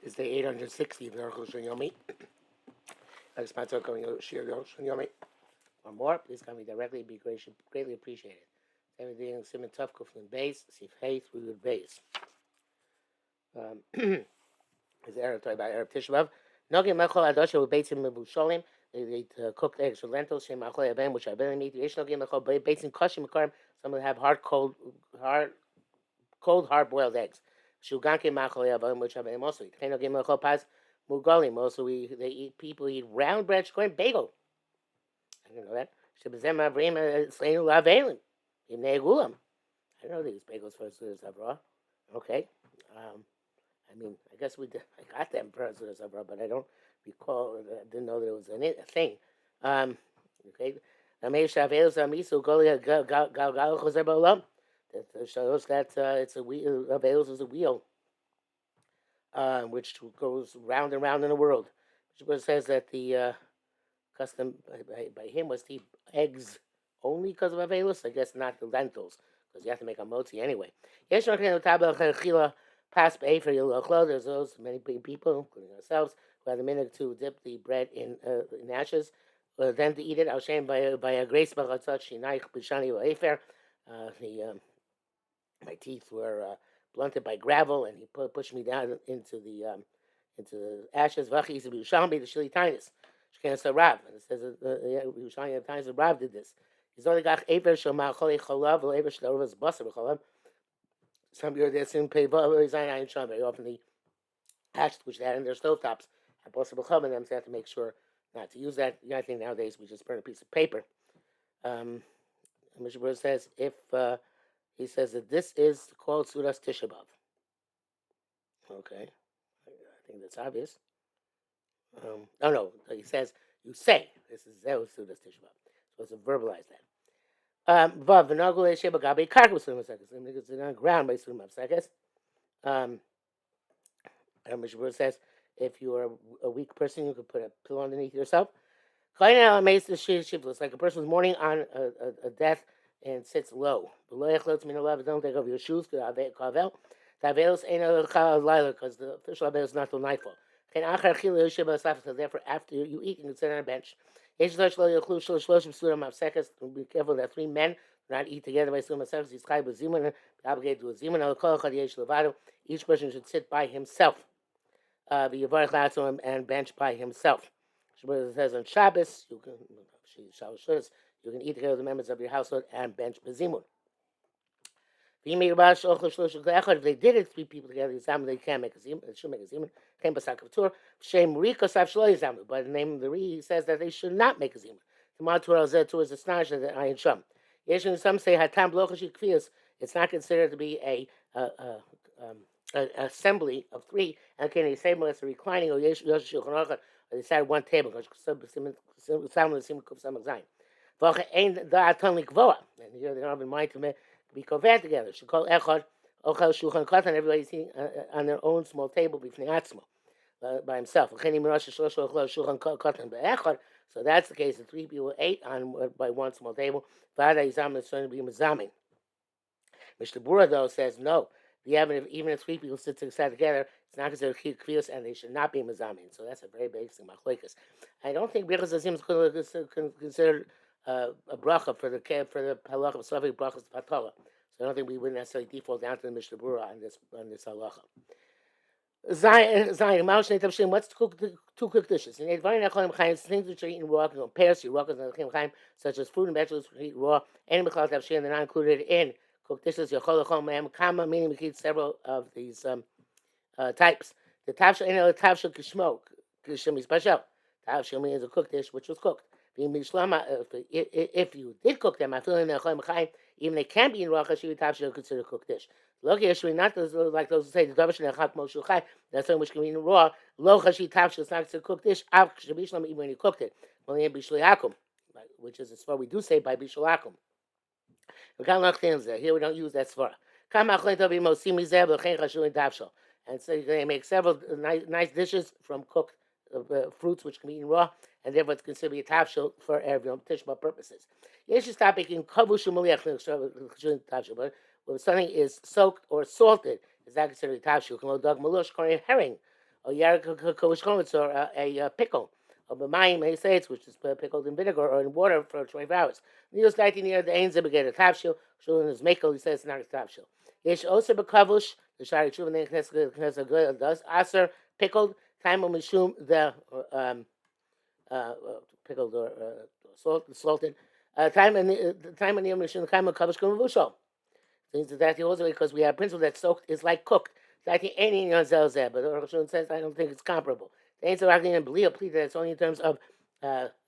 is the 860th Arukh HaShulchan Yomi. I sponsor going to share Yoshun Yomi or more. Please call me directly. It'd be greatly appreciated. Everything Simon Tough Kuflin base, Sif Hay through the base. Is Arab talking about Arab Tishbav? Nogi Mechol Adosha with Beitzim Mebusholim. They cooked eggs or lentils, Shem Achol Yabem, which I barely meat. Yesh Nogi Mechol Beitzim Koshim Mekarim. Some of them have hard boiled eggs. Shuganke Machol Yabem, which I barely also eat. Nogi Mechol Paz Mugolim. Also, people eat round bread, corn bagel. I didn't know that. Shebezem Avrim Sleinu Lavelim. Imnei Gulam. I know these bagels for Sudas Avra. Okay. I mean, I guess I got them for Sudas Avra, but I don't recall. I didn't know there was a thing. Okay. That shows that it's a wheel. Avails is a wheel, which goes round and round in the world. Which says that the custom by him was to eat eggs only because of Avelus. I guess not the lentils, because you have to make a motzi anyway. There's those many people, including ourselves, who have the minute to dip the bread in ashes, then to eat it. I'll by a grace my teeth were blunted by gravel, and he pushed me down into the ashes. Vachi the shili tinus. Rav, and it says Yerushalayim times that Rav did this. He's only got Ever Shomar Choli Cholav, or Ever Shlorovas Basar Cholav. Some years they assume Peva Zayin Ayin Shom. Very often the ash which they had in their stovetops had Basar B'Cholav in them, so they have to make sure not to use that. I think nowadays we just burn a piece of paper. Mishnah says he says that this is called Sudas Tisha B'Av. Okay, I think that's obvious. No. He says you say this is Zeus Sudas Tisha B'Av. Supposed to verbalize that. Vav v'nagul sheba gabe karka b'surim seconds. It's on ground by surim seconds. Mishnah says if you are a weak person, you could put a pillow underneath yourself. It's like a person who's mourning on a death and sits low. Don't take off your shoes because the official avel is not till nightfall. So therefore, after you eat, you can sit on a bench. Be careful that 3 men do not eat together by Surim Masechus. He's obligated to a zimun. Each person should sit by himself. And bench by himself. It says on Shabbos, you can eat together with the members of your household and bench bezimun. If they did it 3 people together, they can't make a zimun. They should make a zimun. By the name of the Re, he says that they should not make a zimun. The Matur is astonishing that Ayin Sham. Some say hatam blochashi kfiyas. It's not considered to be a assembly of 3, and can they say unless they're reclining or they sat at one table because and here they don't have in mind to be covered together. Should call Arukh HaShulchan, and everybody's eating on their own small table by himself. So that's the case. The 3 people ate by one small table. Mishnah Bura though says no. Even if 3 people sit together, it's not considered kfiyos, and they should not be mazamin. So that's a very basic machlokes. I don't think Birchas Azim is considered a bracha for the halacha of Slavic brachas patala. So I don't think we would necessarily default down to the Mishnah Bura on this halacha. Zayin, what's two cooked dishes? And things which are eaten raw, pears, such as fruit and vegetables eaten raw, and they're not included in cooked dishes. Kama, meaning we eat several of these types. The tavshel kishmo, kishmi special. Tavshel means a cooked dish which was cooked. If you did cook them, even they can be in raw, tavshel considered a cooked dish. Loki Yeshua, not like those who say the davar shenechat moshe chai. That's something which can be in raw. Lo chashi tavshel is not considered a cooked dish. Av shabishlam even when you cooked it. Only in bishul which is as far we do say by bishul akum. Here we don't use that svara. And so they make several nice dishes from cooked fruits which can be eaten raw, and therefore it's considered to be a tafshel for Erev Tishma purposes. You should stop making kavush tafshel, but when something is soaked or salted, is that considered a tafshel? Dog malush, herring, or yarek or a pickle. Or b'mayim heisates, which is pickled in vinegar or in water for 24 hours. News 19 near the Ein Zebeged Tavshil. Shulin is Mekel. He says it's not a Tavshil. Yesh also bekavush. The Shari Tshuva then Knesset does aser pickled time mishum the pickled or salted time and time and the mishum time kavush kumavushal. Things that also because we have principle that soaked is like cooked. So I think any on Zelzeh, but Arukh HaShulchan says I don't think it's comparable. The answer I can believe that it's only in terms of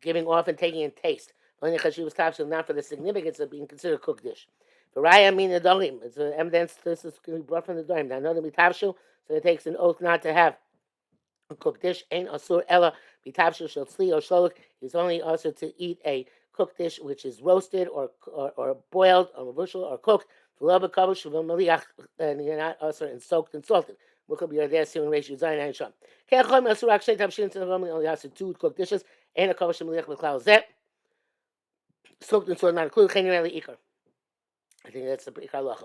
giving off and taking in taste. Only because she was topshil, not for the significance of being considered a cooked dish. For Raya mean the dolim. It's evidence this is going to be brought from the dolim. Now, another topshil, so it takes an oath not to have a cooked dish. Ain't asur ella bitavshil shel tzli or shlolik. He's only also to eat a cooked dish which is roasted or boiled or mavushal or cooked. And you're not also and soaked and salted. Only has to two cooked dishes and a kavush meliach b'klal zet. Soaked and salted not included. I think that's the ikar lacha.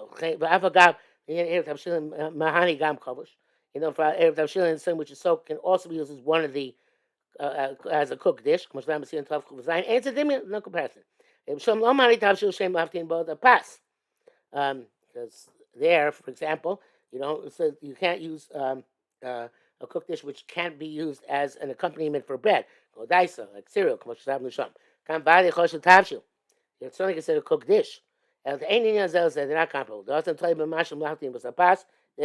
Mahani gam kavush. You know, for erev tavshilin, some which is soaked can also be used as one of the as a cooked dish. And it's a diminutive, no comparison. Pass. Because there, for example, so you can't use a cooked dish which can't be used as an accompaniment for bread. Godaisa, like cereal. It's certainly considered a cooked dish. They're not comparable. That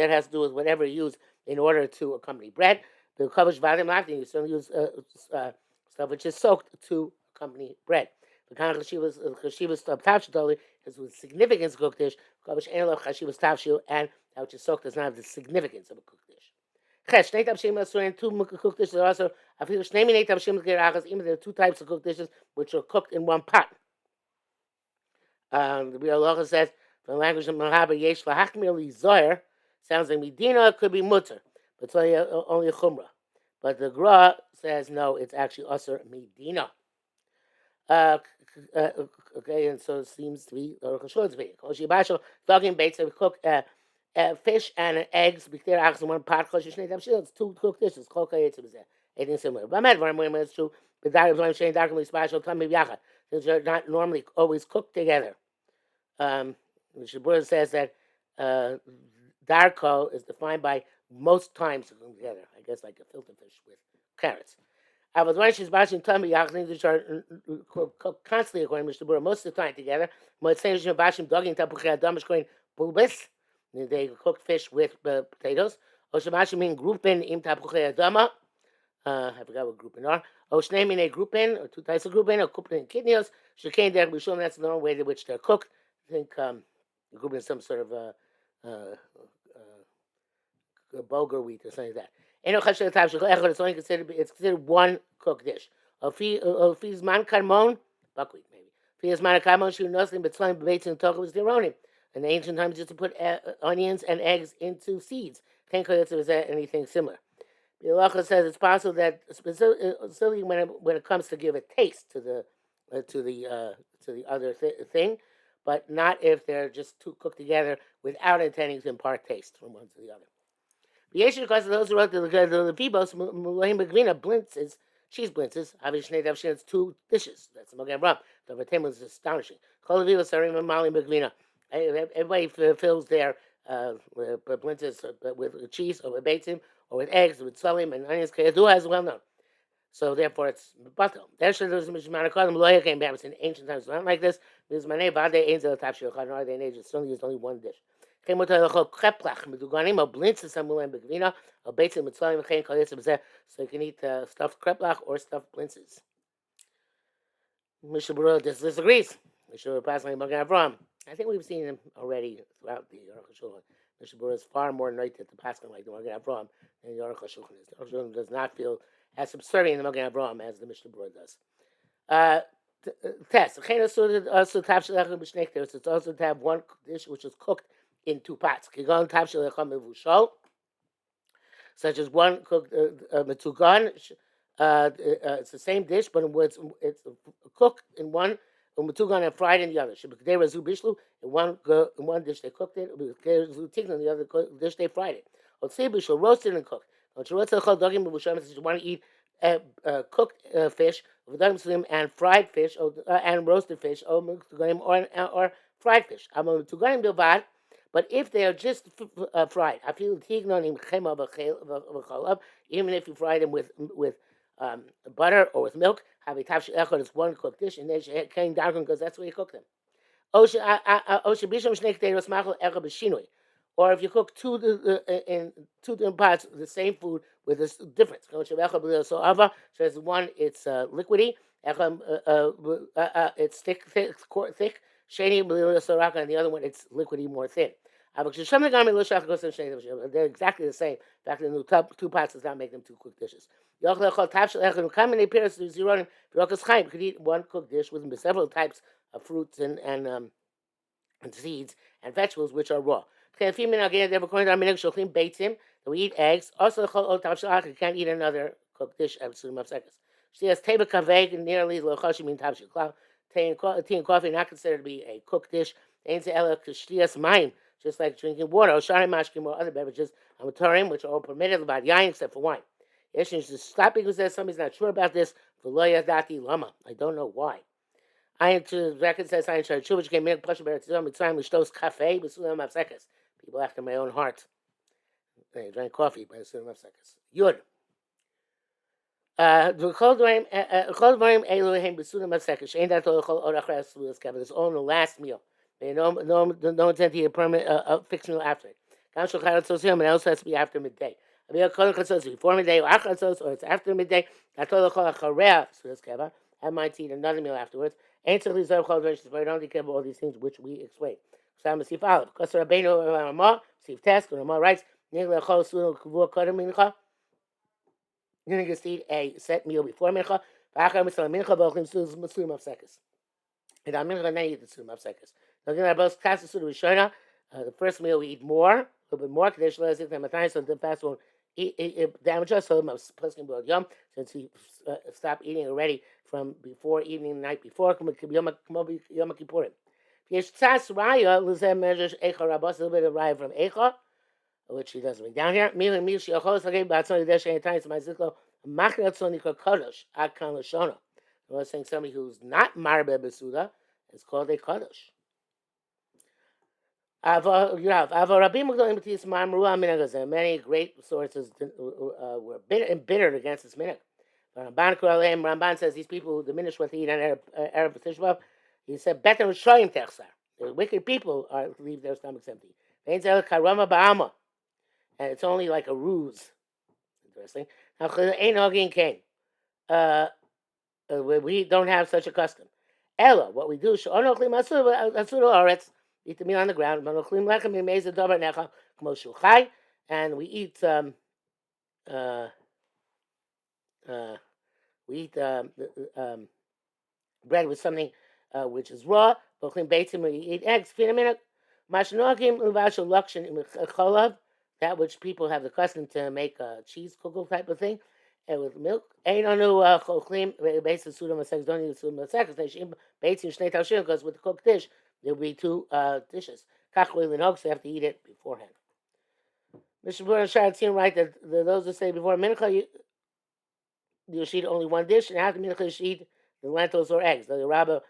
has to do with whatever you use in order to accompany bread. The kavush vadim lachtin, you certainly use stuff which is soaked to accompany bread. The kind of chashivas tavshil is with significance of cooked dish. Kavush enelav chashivas tavshil, and that which is soaked does not have the significance of a cooked dish. Ches, shnei tavshim asurin, two cooked dishes are also. Even there are two types of cooked dishes which are cooked in one pot. The Biur Halacha says, from the language of Mahaber, yesh lahachmir zoyer, sounds like Medina, could be mutter, but it's only a chumrah. But the Gra says, no, it's actually Asr Medina. Okay, and so it seems to be Arukh HaShulchan's opinion. Koshi talking baits of cook fish and eggs, b'kter achs in one pot, it's two cooked dishes. Anything similar. But it's true. Since they're not normally always cooked together. The Shabura says that darko is defined by most times together. I guess like a filter fish with carrots. I was wondering she's watching tummy yachting which are cooked constantly according to Shabura most of the time together. They cook fish with potatoes. Oshamashi mean groupin im tapuche adama. I forgot what groupin are. Oshnei a groupin, or two types of groupin, or groupin and kidneys. Shekain der b'shul. That's the normal way in which they're cooked. I think groupin is some sort of bulgur wheat or something like that. It's only considered one cooked dish. Fi's man karmon, buckwheat maybe. Fi's man karmon shu nothing but slime baits and toko was theronim. In the ancient times, used to put onions and eggs into seeds. Can't call it anything similar. The halacha says it's possible that specifically when it comes to give a taste to the other thing, but not if they're just two cooked together without intending to impart taste from one to the other. The Yeshiva, because of those who wrote the Vibos, Mulohim Begvina, blintzes, cheese blintzes, Avishnei Davshin, it's two dishes. That's the Mogen Ram. The Vatim was astonishing. Kol Vibos, Sarim, and Malim Begvina. Everybody fills their blintzes with cheese or with beitzim or with eggs, with salim and onions. Kayadua is well known. So therefore it's batal. There's Mishmanakodim, Loya came back in ancient times. Not like this. Because Manei Bade Ain't the Tafshir Khan, they age, it's only one dish. So you can eat stuffed kreplach or stuffed blintzes. Mishabura disagrees. Mishabura passing Magen Avraham. I think we've seen him already throughout the Arukh HaShulchan. Mishabura is far more noited to passing like the Magen Avraham than the Arukh HaShulchan is. The Arukh HaShulchan does not feel as subservient in the Magen Avraham as the Mishabura does. Test. It's also to have one dish which is cooked in two pots. Such as one cooked metugan. It's the same dish, but it's cooked in one, metugan and fried in the other. In one dish they cooked it, in the other dish they fried it. Roasted and cooked. You want to eat cooked fish and fried fish and roasted fish or fried fish. But if they are just fried, I feel even if you fry them with butter or with milk, have a tafsh echad is one cooked dish, and then you came down because that's where you cook them. Or if you cook in two different pots, the same food with this difference. So there's one, it's liquidy, it's thick. Shady, and the other one, it's liquidy, more thin. They're exactly the same. In fact, the two pots does not make them two cooked dishes. You could eat one cooked dish with several types of fruits and seeds and vegetables which are raw. That we eat eggs. Also, you can't eat another cooked dish of seconds. She has table kaveg nearly tea and coffee not considered to be a cooked dish. Just like drinking water, or shari mashkim, or other beverages, which are all permitted about yain except for wine. Yes, you should stop because somebody's not sure about this. Lama. I don't know why. I to record says I tried Chuvich came in push about time we stos cafe but soon have seconds. People after my own heart. They drank coffee but soon have seconds. Yud. The cold volume Elohim besunim have seconds. Ain't that all orachras was covered. It's all in the last meal. They no intent to a permanent fixed meal after it. Council Chatzos him and also has to be after midday. I mean, before midday or it's after midday. I told the Charea Sudas Keva. I might eat another meal afterwards. Ain't so reserve cold versions, but I don't care about all these things which we explain. Sam Sif Aleph. Because Rabbeinu Ramah, Sif Test, when Ramah writes, Nigla Chol Suno Kavur Kodem Mincha. You're going to eat a set meal before Mincha. V'achar Mitzvah Mincha Bochim Sudim of Sekes. And I'm going to eat the Sudim of Sekes. Now, again, both Kasa Sudim Rishona. The first meal we eat more, a little bit more. Kadesh Lezik Namatai, so the fast won't damage us. So I'm supposed to yum since he stopped eating already from before evening the night before. Yom Kippurim. Yesh tzas raya lezem measures echa rabos, a little bit of raya from echa, which he doesn't bring down here. Mil and mil shiachos again batzoni desh ein times my ziklo machnatzoni kadosh akan lashona. I was saying somebody who's not marbe besuda is called a kadosh. Many great sources were embittered against this minhag. Ramban says these people who diminish what they eat on Erev Tishbav, he said, better shoyim techsar. The wicked people leave their stomachs empty. And it's only like a ruse. Interesting. We don't have such a custom. Ella, what we do, eat the meal on the ground, and we eat bread with something which is raw. We eat eggs. That which people have the custom to make a cheese kugel type of thing, and with milk. Don't eat because with the cooked dish there'll be two dishes. So you have to eat it beforehand. Mr. Burr and right that those that say before mincha you should eat only one dish, and after mincha you should eat the lentils or eggs. The Rabbah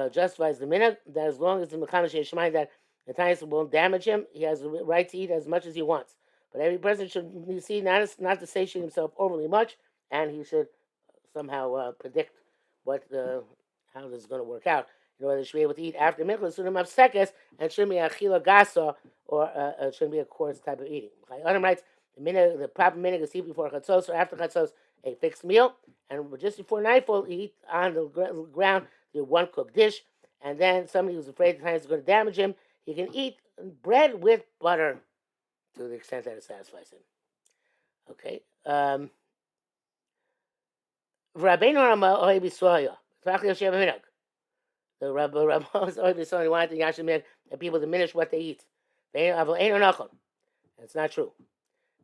justifies the minhag that as long as the mechanic shemai that the Tainis won't damage him, he has the right to eat as much as he wants. But every person should see not to satiate himself overly much, and he should somehow predict how this is going to work out. In order to be able to eat after mincha, sunim sekes, and shouldn't be a chila gasa or shouldn't be a coarse type of eating. Adam writes the proper minhag is to eat before chatzos or after chatzos a fixed meal, and just before nightfall eat on the ground the one cooked dish, and then somebody who's afraid the time is going to damage him, he can eat bread with butter to the extent that it satisfies him. Okay. Rabbeinu Ramah ohev Yisrael. The Rabbi was ohev Yisrael. He wanted the Yashim that people diminish what they eat. That's not true.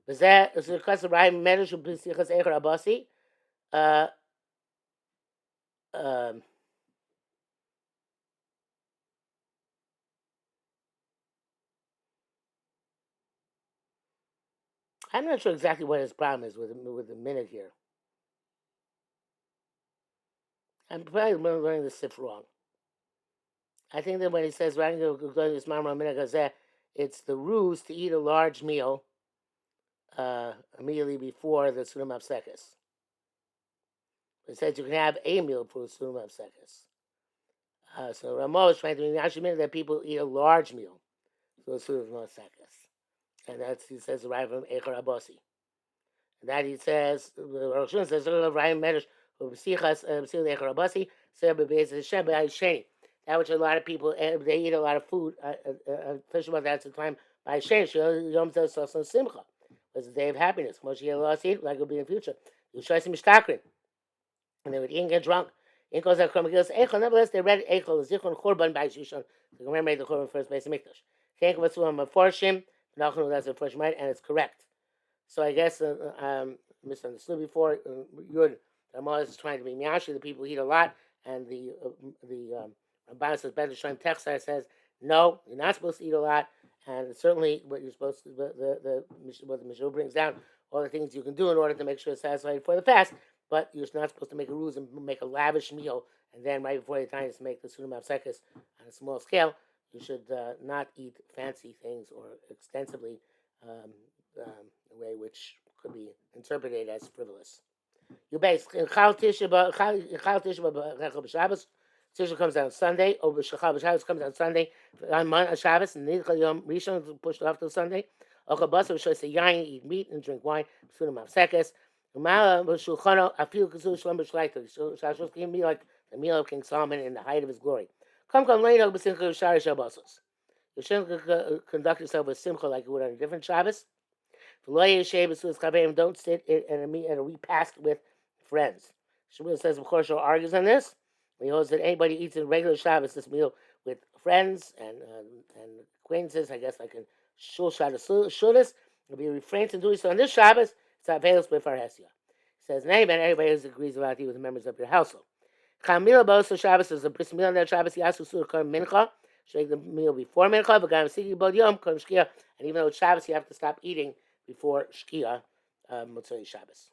That is because of Ryan Medrash who b'sichas Eichar Abasi. I'm not sure exactly what his problem is with the minute here. I'm probably learning the sif wrong. I think that when he says it's the ruse to eat a large meal immediately before the Sulam Apsekis. It says you can have a meal for the Sulam Apsekis. So Ramo is trying to actually mean that people eat a large meal for the Sulam Apsekis. And that's, he says, arrive from Echor Abosi. And that he says, Arukh HaShulchan says, Ryan Medrash, that which a lot of people, they eat a lot of food, especially about that's the time by Shane, Yom Tov Soson Simcha. It's a day of happiness. Moshe lost eat, like it'll be in the future. You try some mishtakrin. And they would eat and get drunk. Nevertheless, they read Eichel, Zichron Chorban by Shishon. The Gemara made the Chorban first base of Mikdash. Thank you for Meforshim. Nachnu, that's the first right, and it's correct. So I guess misunderstood before. Yud Ramah is trying to be miyashi. The people eat a lot, and the Ramban says better Shem Techsar says no, you're not supposed to eat a lot, and certainly what you're supposed to what the Mishnah brings down all the things you can do in order to make sure it's satisfied for the fast. But you're not supposed to make a ruse and make a lavish meal, and then right before the time is to make the Sunnah Mavsekis on a small scale. You should not eat fancy things or extensively a way which could be interpreted as frivolous. You base in Chal Tisha B'Shabbos. Tisha comes out on Sunday. Over Shachal B'Shabbos comes out on Sunday. On Shabbos and Nidchal Yom Rishon pushed off till Sunday. Ochel Basar should say yain, eat meat and drink wine. Sunnah Mavsekes. Umala B'Shulchano Afil K'Sul Shlom B'Shleiter. Shashos gave me like the meal of King Solomon in the height of his glory. Come Leino B'Simcha Shari Shabbosos. You shouldn't conduct yourself with simcha like you would on a different Shabbos. Don't sit at a repast with friends. Shmuel says, of course, argues on this. He holds that anybody eats a regular Shabbos this meal with friends and acquaintances, I guess like in Shul Shudas, will be refrained from doing so on this Shabbos. It's not available with Farhesia. He says, in any event, everybody who agrees about it with the members of your household. Chamila Boso Shabbos is a bris meal on that Shabbos. Yasu Sur Kar Mincha. Should make the meal before Mincha. V'gam Sigi Bod Yom Kar Shkia. And even though it's Shabbos, you have to stop eating before Shkia, Motzei Shabbos.